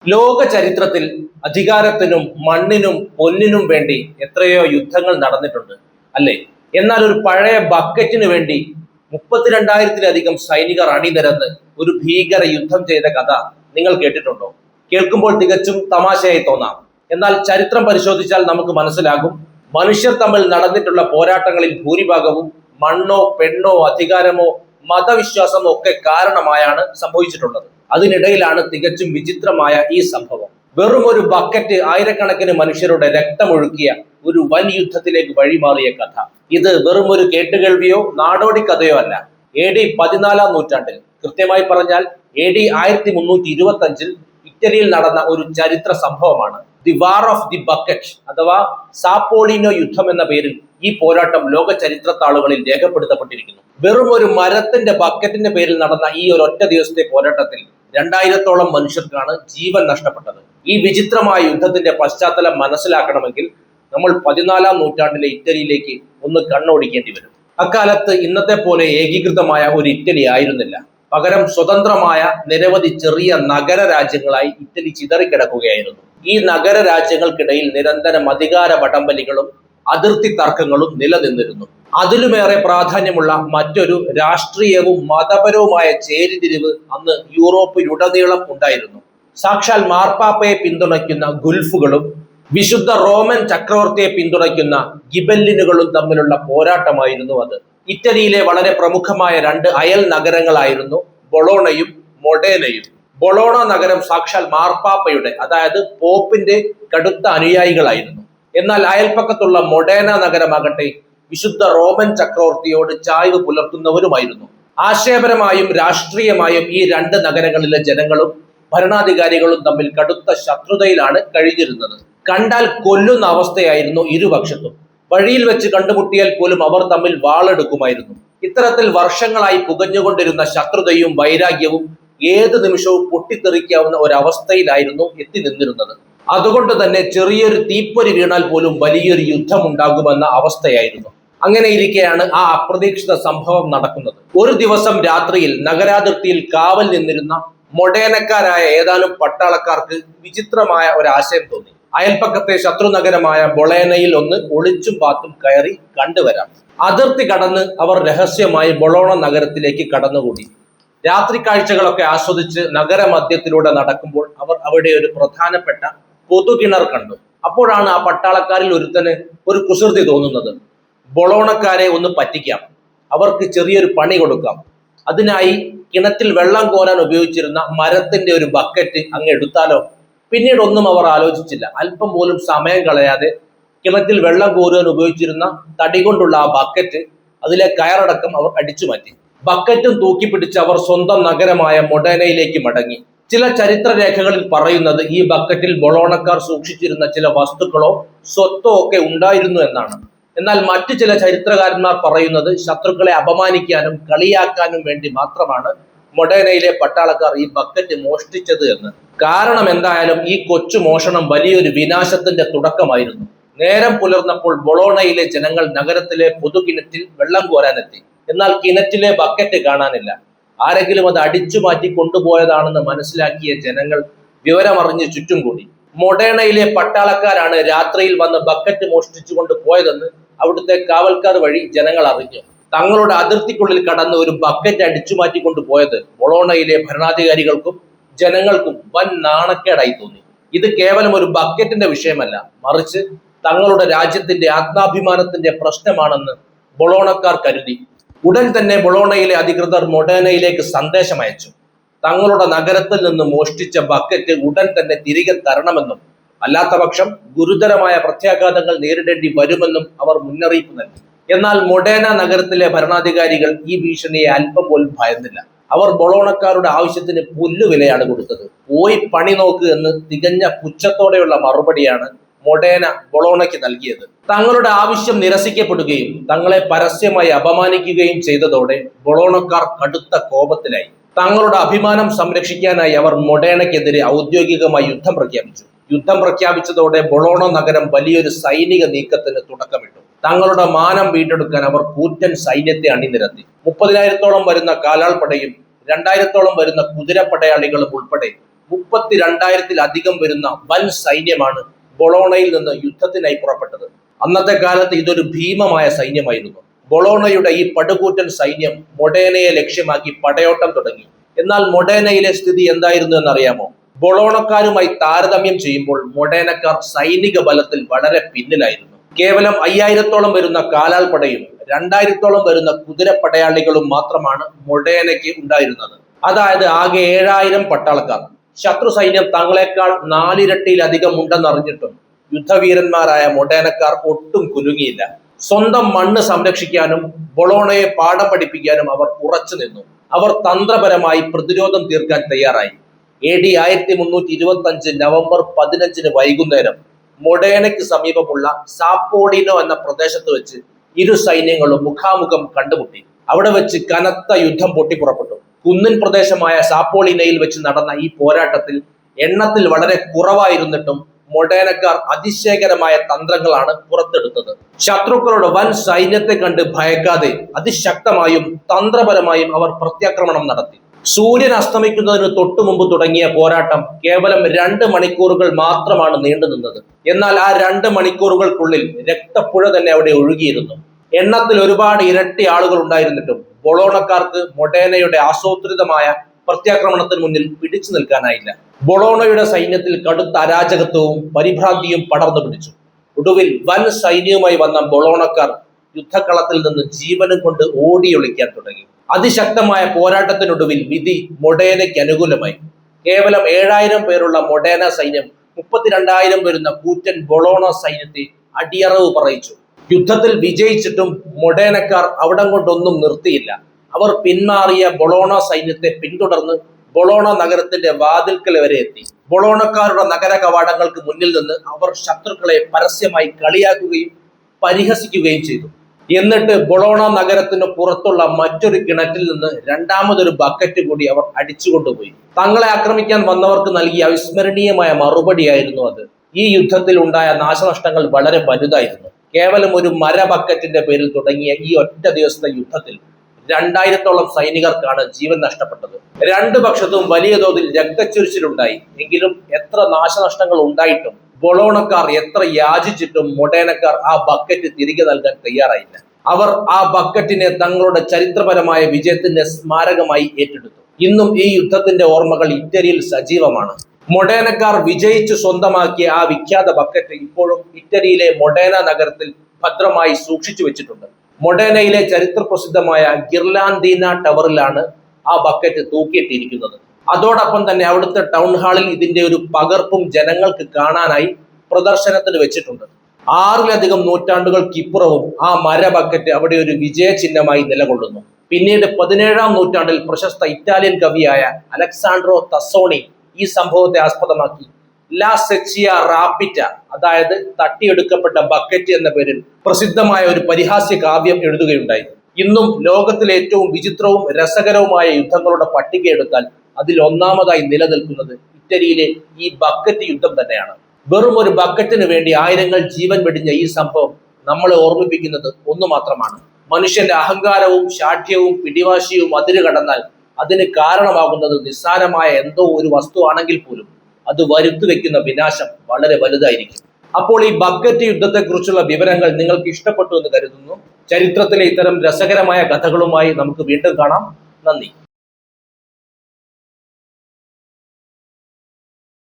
ലോക ചരിത്രത്തിൽ അധികാരത്തിനും മണ്ണിനും പൊന്നിനും വേണ്ടി എത്രയോ യുദ്ധങ്ങൾ നടന്നിട്ടുണ്ട് അല്ലേ? എന്നാൽ ഒരു പഴയ ബക്കറ്റിന് വേണ്ടി 32,000-ലധികം സൈനികർ അണിനിരന്ന് ഒരു ഭീകര യുദ്ധം ചെയ്ത കഥ നിങ്ങൾ കേട്ടിട്ടുണ്ടോ? കേൾക്കുമ്പോൾ തികച്ചും തമാശയായി തോന്നാം. എന്നാൽ ചരിത്രം പരിശോധിച്ചാൽ നമുക്ക് മനസ്സിലാകും, മനുഷ്യർ തമ്മിൽ നടന്നിട്ടുള്ള പോരാട്ടങ്ങളിൽ ഭൂരിഭാഗവും മണ്ണോ പെണ്ണോ അധികാരമോ മതവിശ്വാസമോ ഒക്കെ കാരണമായാണ് സംഭവിച്ചിട്ടുള്ളത്. അതിനിടയിലാണ് തികച്ചും വിചിത്രമായ ഈ സംഭവം. വെറും ഒരു ബക്കറ്റ് ആയിരക്കണക്കിന് മനുഷ്യരുടെ രക്തമൊഴുക്കിയ ഒരു വൻ യുദ്ധത്തിലേക്ക് വഴിമാറിയ കഥ. ഇത് വെറും ഒരു കേട്ടുകേൾവിയോ നാടോടി കഥയോ അല്ല. AD 14-ാം നൂറ്റാണ്ടിൽ, കൃത്യമായി പറഞ്ഞാൽ AD 1325-ൽ ഇറ്റലിയിൽ നടന്ന ഒരു ചരിത്ര സംഭവമാണ് the war of the bucket അഥവാ സാപ്പോളിനോ യുദ്ധം എന്ന പേരിൽ ഈ പോരാട്ടം ലോക ചരിത്ര താളുകളിൽ രേഖപ്പെടുത്തപ്പെട്ടിരിക്കുന്നു. വെറും ഒരു മരത്തിന്റെ ബക്കറ്റിന്റെ പേരിൽ നടന്ന ഈ ഒരു ഒറ്റ ദിവസത്തെ പോരാട്ടത്തിൽ 2000-ഓളം മനുഷ്യർക്കാണ് ജീവൻ നഷ്ടപ്പെട്ടത്. ഈ വിചിത്രമായ യുദ്ധത്തിന്റെ പശ്ചാത്തലം മനസ്സിലാക്കണമെങ്കിൽ നമ്മൾ 14-ാം നൂറ്റാണ്ടിലെ ഇറ്റലിയിലേക്ക് ഒന്ന് കണ്ണോടിക്കേണ്ടി വരും. അക്കാലത്ത് ഇന്നത്തെ പോലെ ഏകീകൃതമായ ഒരു ഇറ്റലി ആയിരുന്നില്ല. പകരം സ്വതന്ത്രമായ നിരവധി ചെറിയ നഗര രാജ്യങ്ങളായി ഇറ്റലി ചിതറിക്കിടക്കുകയായിരുന്നു. ഈ നഗര രാജ്യങ്ങൾക്കിടയിൽ നിരന്തരം അധികാര വടംവലികളും അതിർത്തി തർക്കങ്ങളും നിലനിന്നിരുന്നു. അതിലുമേറെ പ്രാധാന്യമുള്ള മറ്റൊരു രാഷ്ട്രീയവും മതപരവുമായ ചേരിതിരിവ് അന്ന് യൂറോപ്പിലുടനീളം ഉണ്ടായിരുന്നു. സാക്ഷാൽ മാർപ്പാപ്പയെ പിന്തുണയ്ക്കുന്ന ഗുൽഫുകളും വിശുദ്ധ റോമൻ ചക്രവർത്തിയെ പിന്തുണയ്ക്കുന്ന ഗിബെല്ലിനുകളും തമ്മിലുള്ള പോരാട്ടമായിരുന്നു അത്. ഇറ്റലിയിലെ വളരെ പ്രമുഖമായ രണ്ട് അയൽ നഗരങ്ങളായിരുന്നു ബൊളോണയും മൊഡേനയും. ബൊളോണ നഗരം സാക്ഷാൽ മാർപ്പാപ്പയുടെ, അതായത് പോപ്പിന്റെ കടുത്ത അനുയായികളായിരുന്നു. എന്നാൽ അയൽപ്പക്കത്തുള്ള മൊഡേന നഗരമാകട്ടെ വിശുദ്ധ റോമൻ ചക്രവർത്തിയോട് ചായ്വ് പുലർത്തുന്നവരുമായിരുന്നു. ആശയപരമായും രാഷ്ട്രീയമായും ഈ രണ്ട് നഗരങ്ങളിലെ ജനങ്ങളും ഭരണാധികാരികളും തമ്മിൽ കടുത്ത ശത്രുതയിലാണ് കഴിഞ്ഞിരുന്നത്. കണ്ടാൽ കൊല്ലുന്ന അവസ്ഥയായിരുന്നു ഇരുപക്ഷത്തും. വഴിയിൽ വെച്ച് കണ്ടുമുട്ടിയാൽ പോലും അവർ തമ്മിൽ വാളെടുക്കുമായിരുന്നു. ഇത്തരത്തിൽ വർഷങ്ങളായി പുകഞ്ഞുകൊണ്ടിരുന്ന ശത്രുതയും വൈരാഗ്യവും ഏത് നിമിഷവും പൊട്ടിത്തെറിക്കാവുന്ന ഒരവസ്ഥയിലായിരുന്നു എത്തി നിന്നിരുന്നത്. അതുകൊണ്ട് തന്നെ ചെറിയൊരു തീപ്പൊരി വീണാൽ പോലും വലിയൊരു യുദ്ധം ഉണ്ടാകുമെന്ന അവസ്ഥയായിരുന്നു. അങ്ങനെ ഇരിക്കെയാണ് ആ അപ്രതീക്ഷിത സംഭവം നടക്കുന്നത്. ഒരു ദിവസം രാത്രിയിൽ നഗരാതിർത്തിയിൽ കാവൽ നിന്നിരുന്ന മൊഡേനക്കാരായ ഏതാനും പട്ടാളക്കാർക്ക് വിചിത്രമായ ഒരാശയം തോന്നി. അയൽപ്പക്കത്തെ ശത്രു നഗരമായ ബൊളേനയിൽ ഒന്ന് ഒളിച്ചും പാത്തും കയറി കണ്ടുവരാം. അതിർത്തി കടന്ന് അവർ രഹസ്യമായി ബൊളോണ നഗരത്തിലേക്ക് കടന്നുകൂടി. രാത്രി കാഴ്ചകളൊക്കെ ആസ്വദിച്ച് നഗരമധ്യത്തിലൂടെ നടക്കുമ്പോൾ അവർ അവിടെ ഒരു പ്രധാനപ്പെട്ട പൊതുകിണർ കണ്ടു. അപ്പോഴാണ് ആ പട്ടാളക്കാരിൽ ഒരുത്തന് ഒരു കുസൃതി തോന്നുന്നത്. ബൊളോണക്കാരെ ഒന്ന് പറ്റിക്കാം, അവർക്ക് ചെറിയൊരു പണി കൊടുക്കാം. അതിനായി കിണറ്റിൽ വെള്ളം കോരാൻ ഉപയോഗിച്ചിരുന്ന മരത്തിന്റെ ഒരു ബക്കറ്റ് അങ്ങ് എടുത്താലോ? പിന്നീട് ഒന്നും അവർ ആലോചിച്ചില്ല. അല്പം പോലും സമയം കളയാതെ കിണറ്റിൽ വെള്ളം കോരുവാൻ ഉപയോഗിച്ചിരുന്ന തടി കൊണ്ടുള്ള ആ ബക്കറ്റ്, അതിലെ കയറടക്കം അവർ അടിച്ചു മാറ്റി. ബക്കറ്റും തൂക്കിപ്പിടിച്ച് അവർ സ്വന്തം നഗരമായ മൊഡേനയിലേക്ക് മടങ്ങി. ചില ചരിത്രരേഖകളിൽ പറയുന്നത് ഈ ബക്കറ്റിൽ ബൊളോണക്കാർ സൂക്ഷിച്ചിരുന്ന ചില വസ്തുക്കളോ സ്വത്തോ ഒക്കെ ഉണ്ടായിരുന്നു എന്നാണ്. എന്നാൽ മറ്റു ചില ചരിത്രകാരന്മാർ പറയുന്നത് ശത്രുക്കളെ അപമാനിക്കാനും കളിയാക്കാനും വേണ്ടി മാത്രമാണ് മൊഡേനയിലെ പട്ടാളക്കാർ ഈ ബക്കറ്റ് മോഷ്ടിച്ചത് എന്ന്. കാരണം എന്തായാലും ഈ കൊച്ചു മോഷണം വലിയൊരു വിനാശത്തിന്റെ തുടക്കമായിരുന്നു. നേരം പുലർന്നപ്പോൾ ബൊളോണയിലെ ജനങ്ങൾ നഗരത്തിലെ പൊതുകിണറ്റിൽ വെള്ളം കോരാനെത്തി. എന്നാൽ കിണറ്റിലെ ബക്കറ്റ് കാണാനില്ല. ആരെങ്കിലും അത് അടിച്ചു മാറ്റി കൊണ്ടുപോയതാണെന്ന് മനസ്സിലാക്കിയ ജനങ്ങൾ വിവരമറിഞ്ഞ് ചുറ്റും കൂടി. മൊഡേണയിലെ പട്ടാളക്കാരാണ് രാത്രിയിൽ വന്ന് ബക്കറ്റ് മോഷ്ടിച്ചു കൊണ്ട് പോയതെന്ന് അവിടുത്തെ കാവൽക്കാർ വഴി ജനങ്ങൾ അറിഞ്ഞു. തങ്ങളുടെ അതിർത്തിക്കുള്ളിൽ കടന്ന് ഒരു ബക്കറ്റ് അടിച്ചു മാറ്റിക്കൊണ്ടു പോയത് ബൊളോണയിലെ ഭരണാധികാരികൾക്കും ജനങ്ങൾക്കും വൻ നാണക്കേടായി തോന്നി. ഇത് കേവലം ഒരു ബക്കറ്റിന്റെ വിഷയമല്ല, മറിച്ച് തങ്ങളുടെ രാജ്യത്തിന്റെ ആത്മാഭിമാനത്തിന്റെ പ്രശ്നമാണെന്ന് ബൊളോണക്കാർ കരുതി. ഉടൻ തന്നെ ബൊളോണയിലെ അധികൃതർ മൊഡേനയിലേക്ക് സന്ദേശം അയച്ചു. തങ്ങളുടെ നഗരത്തിൽ നിന്ന് മോഷ്ടിച്ച ബക്കറ്റ് ഉടൻ തന്നെ തിരികെ തരണമെന്നും അല്ലാത്ത പക്ഷം ഗുരുതരമായ പ്രത്യാഘാതങ്ങൾ നേരിടേണ്ടി വരുമെന്നും അവർ മുന്നറിയിപ്പ് നൽകി. എന്നാൽ മൊഡേന നഗരത്തിലെ ഭരണാധികാരികൾ ഈ ഭീഷണിയെ അല്പം പോലും ഭയന്നില്ല. അവർ ബൊളോണക്കാരുടെ ആവശ്യത്തിന് പുല്ലുവിലയാണ് കൊടുത്തത്. പോയി പണി നോക്ക് എന്ന് തികഞ്ഞ പുച്ഛത്തോടെയുള്ള മറുപടിയാണ് മൊഡേന ബൊളോണയ്ക്ക് നൽകിയത്. തങ്ങളുടെ ആവശ്യം നിരസിക്കപ്പെടുകയും തങ്ങളെ പരസ്യമായി അപമാനിക്കുകയും ചെയ്തതോടെ ബൊളോണക്കാർ കടുത്ത കോപത്തിലായി. തങ്ങളുടെ അഭിമാനം സംരക്ഷിക്കാനായി അവർ മൊഡേനയ്ക്കെതിരെ ഔദ്യോഗികമായി യുദ്ധം പ്രഖ്യാപിച്ചു. യുദ്ധം പ്രഖ്യാപിച്ചതോടെ ബൊളോണ നഗരം വലിയൊരു സൈനിക നീക്കത്തിന് തുടക്കമിട്ടു. തങ്ങളുടെ മാനം വീണ്ടെടുക്കാൻ അവർ കൂറ്റൻ സൈന്യത്തെ അണിനിരത്തി. 30,000-ഓളം വരുന്ന കാലാൾപ്പടയും 2,000-ഓളം വരുന്ന കുതിരപ്പടയാളികളും ഉൾപ്പെടെ 32,000-ലധികം വരുന്ന വൻ സൈന്യമാണ് ബൊളോണയിൽ നിന്ന് യുദ്ധത്തിനായി പുറപ്പെട്ടത്. അന്നത്തെ കാലത്ത് ഇതൊരു ഭീമമായ സൈന്യമായിരുന്നു. ബൊളോണയുടെ ഈ പടുകൂറ്റൻ സൈന്യം മൊഡേനയെ ലക്ഷ്യമാക്കി പടയോട്ടം തുടങ്ങി. എന്നാൽ മൊഡേനയിലെ സ്ഥിതി എന്തായിരുന്നു എന്നറിയാമോ? ബൊളോണക്കാരുമായി താരതമ്യം ചെയ്യുമ്പോൾ മൊഡേനക്കാർ സൈനിക ബലത്തിൽ വളരെ പിന്നിലായിരുന്നു. കേവലം 5000-ഓളം വരുന്ന കാലാൾപ്പടയും 2000-ഓളം വരുന്ന കുതിരപ്പടയാളികളും മാത്രമാണ് മൊഡേനയ്ക്ക് ഉണ്ടായിരുന്നത്. അതായത് ആകെ 7000 പട്ടാളക്കാർ. ശത്രു സൈന്യം തങ്ങളെക്കാൾ 4 ഇരട്ടിയിലധികം ഉണ്ടെന്നറിഞ്ഞിട്ടും യുദ്ധവീരന്മാരായ മൊഡേനക്കാർ ഒട്ടും കുലുങ്ങിയില്ല. സ്വന്തം മണ്ണ് സംരക്ഷിക്കാനും ബൊളോണയെ പാഠം പഠിപ്പിക്കാനും അവർ ഉറച്ചു നിന്നു. അവർ തന്ത്രപരമായി പ്രതിരോധം തീർക്കാൻ തയ്യാറായി. AD 1325 നവംബർ 15 വൈകുന്നേരം മൊഡേനയ്ക്ക് സമീപമുള്ള സാപ്പോളിനോ എന്ന പ്രദേശത്ത് വെച്ച് ഇരു സൈന്യങ്ങളും മുഖാമുഖം കണ്ടുമുട്ടി. അവിടെ വെച്ച് കനത്ത യുദ്ധം പൊട്ടിപ്പുറപ്പെട്ടു. കുന്നിൻ പ്രദേശമായ സാപ്പോളിനയിൽ വെച്ച് നടന്ന ഈ പോരാട്ടത്തിൽ എണ്ണത്തിൽ വളരെ കുറവായിരുന്നിട്ടും മൊഡേനക്കാർ അതിശയകരമായ തന്ത്രങ്ങളാണ് പുറത്തെടുത്തത്. ശത്രുക്കളുടെ വൻ സൈന്യത്തെ കണ്ട് ഭയക്കാതെ അതിശക്തമായും തന്ത്രപരമായും അവർ പ്രത്യാക്രമണം നടത്തി. സൂര്യൻ അസ്തമിക്കുന്നതിന് തൊട്ടു മുമ്പ് തുടങ്ങിയ പോരാട്ടം കേവലം 2 മണിക്കൂറുകൾ മാത്രമാണ് നീണ്ടുനിന്നത്. എന്നാൽ ആ 2 മണിക്കൂറുകൾക്കുള്ളിൽ രക്തപ്പുഴ തന്നെ അവിടെ ഒഴുകിയിരുന്നു. എണ്ണത്തിൽ ഒരുപാട് ഇരട്ടി ആളുകൾ ഉണ്ടായിരുന്നിട്ടും ബൊളോണക്കാർക്ക് മൊഡേനയുടെ ആസൂത്രിതമായ പ്രത്യാക്രമണത്തിന് മുന്നിൽ പിടിച്ചു നിൽക്കാനായില്ല. ബൊളോണയുടെ സൈന്യത്തിൽ കടുത്ത അരാജകത്വവും പരിഭ്രാന്തിയും പടർന്നു പിടിച്ചു. ഒടുവിൽ വൻ സൈന്യവുമായി വന്ന ബൊളോണക്കാർ യുദ്ധക്കളത്തിൽ നിന്ന് ജീവനും കൊണ്ട് ഓടിയൊളിക്കാൻ തുടങ്ങി. അതിശക്തമായ പോരാട്ടത്തിനൊടുവിൽ വിധി മൊഡേനയ്ക്ക് അനുകൂലമായി. കേവലം 7000 പേരുള്ള മൊഡേന സൈന്യം 32,000 വരുന്ന കൂറ്റൻ ബൊളോണ സൈന്യത്തെ അടിയറവ് പറയിച്ചു. യുദ്ധത്തിൽ വിജയിച്ചിട്ടും മൊഡേനക്കാർ അവിടം കൊണ്ടൊന്നും നിർത്തിയില്ല. അവർ പിന്മാറിയ ബൊളോണ സൈന്യത്തെ പിന്തുടർന്ന് ബൊളോണ നഗരത്തിന്റെ വാതിൽക്കൽ വരെ എത്തി. ബൊളോണക്കാരുടെ നഗര കവാടങ്ങൾക്ക് മുന്നിൽ നിന്ന് അവർ ശത്രുക്കളെ പരസ്യമായി കളിയാക്കുകയും പരിഹസിക്കുകയും ചെയ്തു. എന്നിട്ട് ബൊളോണ നഗരത്തിന് പുറത്തുള്ള മറ്റൊരു കിണറ്റിൽ നിന്ന് രണ്ടാമതൊരു ബക്കറ്റ് കൂടി അവർ അടിച്ചുകൊണ്ടുപോയി. തങ്ങളെ ആക്രമിക്കാൻ വന്നവർക്ക് നൽകിയ അവിസ്മരണീയമായ മറുപടിയായിരുന്നു അത്. ഈ യുദ്ധത്തിൽ ഉണ്ടായ നാശനഷ്ടങ്ങൾ വളരെ വലുതായിരുന്നു. കേവലം ഒരു മര ബക്കറ്റിന്റെ പേരിൽ തുടങ്ങിയ ഈ ഒറ്റ ദിവസത്തെ യുദ്ധത്തിൽ 2000-ഓളം സൈനികർക്കാണ് ജീവൻ നഷ്ടപ്പെട്ടത്. 2 പക്ഷത്തും വലിയ തോതിൽ രക്തച്ചൊരിച്ചിലുണ്ടായി. എങ്കിലും എത്ര നാശനഷ്ടങ്ങൾ ഉണ്ടായിട്ടും ബൊളോണക്കാർ എത്ര യാചിച്ചിട്ടും മൊഡേനക്കാർ ആ ബക്കറ്റ് തിരികെ നൽകാൻ തയ്യാറായില്ല. അവർ ആ ബക്കറ്റിനെ തങ്ങളുടെ ചരിത്രപരമായ വിജയത്തിന്റെ സ്മാരകമായി ഏറ്റെടുത്തു. ഇന്നും ഈ യുദ്ധത്തിന്റെ ഓർമ്മകൾ ഇറ്റലിയിൽ സജീവമാണ്. മൊഡേനക്കാർ വിജയിച്ചു സ്വന്തമാക്കിയ ആ വിഖ്യാത ബക്കറ്റ് ഇപ്പോഴും ഇറ്റലിയിലെ മൊഡേന നഗരത്തിൽ ഭദ്രമായി സൂക്ഷിച്ചു വെച്ചിട്ടുണ്ട്. മൊഡേനയിലെ ചരിത്ര പ്രസിദ്ധമായ ഗിർലാൻഡീന ടവറിലാണ് ആ ബക്കറ്റ് തൂക്കിയിട്ടിരിക്കുന്നത്. അതോടൊപ്പം തന്നെ അവിടുത്തെ ടൗൺ ഹാളിൽ ഇതിന്റെ ഒരു പകർപ്പും ജനങ്ങൾക്ക് കാണാനായി പ്രദർശനത്തിന് വെച്ചിട്ടുണ്ട്. 6-ലധികം നൂറ്റാണ്ടുകൾക്കിപ്പുറവും ആ മര ബക്കറ്റ് അവിടെ ഒരു വിജയ ചിഹ്നമായി നിലകൊള്ളുന്നു. പിന്നീട് 17-ാം നൂറ്റാണ്ടിൽ പ്രശസ്ത ഇറ്റാലിയൻ കവിയായ അലക്സാൻഡ്രോ തസ്സോണി ഈ സംഭവത്തെ ആസ്പദമാക്കി ലാ സെച്ചിയ റാപ്പിറ്റ, അതായത് തട്ടിയെടുക്കപ്പെട്ട ബക്കറ്റ് എന്ന പേരിൽ പ്രസിദ്ധമായ ഒരു പരിഹാസ്യ കാവ്യം എഴുതുകയുണ്ടായി. ഇന്നും ലോകത്തിലെ ഏറ്റവും വിചിത്രവും രസകരവുമായ യുദ്ധങ്ങളുടെ പട്ടിക എടുത്താൽ അതിൽ ഒന്നാമതായി നിലനിൽക്കുന്നത് ഇറ്റലിയിലെ ഈ ബക്കറ്റ് യുദ്ധം തന്നെയാണ്. വെറും ഒരു ബക്കറ്റിന് വേണ്ടി ആയിരങ്ങൾ ജീവൻ വെടിഞ്ഞ ഈ സംഭവം നമ്മളെ ഓർമ്മിപ്പിക്കുന്നത് ഒന്നു മാത്രമാണ്: മനുഷ്യന്റെ അഹങ്കാരവും ശാഠ്യവും പിടിവാശിയും അതിര് കടന്നാൽ അതിന് കാരണമാകുന്നത് നിസ്സാരമായ എന്തോ ഒരു വസ്തു ആണെങ്കിൽ പോലും അത് വരുത്തി വെക്കുന്ന വിനാശം വളരെ വലുതായിരിക്കും. അപ്പോൾ ഈ ബക്കറ്റ് യുദ്ധത്തെക്കുറിച്ചുള്ള വിവരങ്ങൾ നിങ്ങൾക്ക് ഇഷ്ടപ്പെട്ടു എന്ന് കരുതുന്നു. ചരിത്രത്തിലെ ഇത്തരം രസകരമായ കഥകളുമായി നമുക്ക് വീണ്ടും കാണാം. നന്ദി.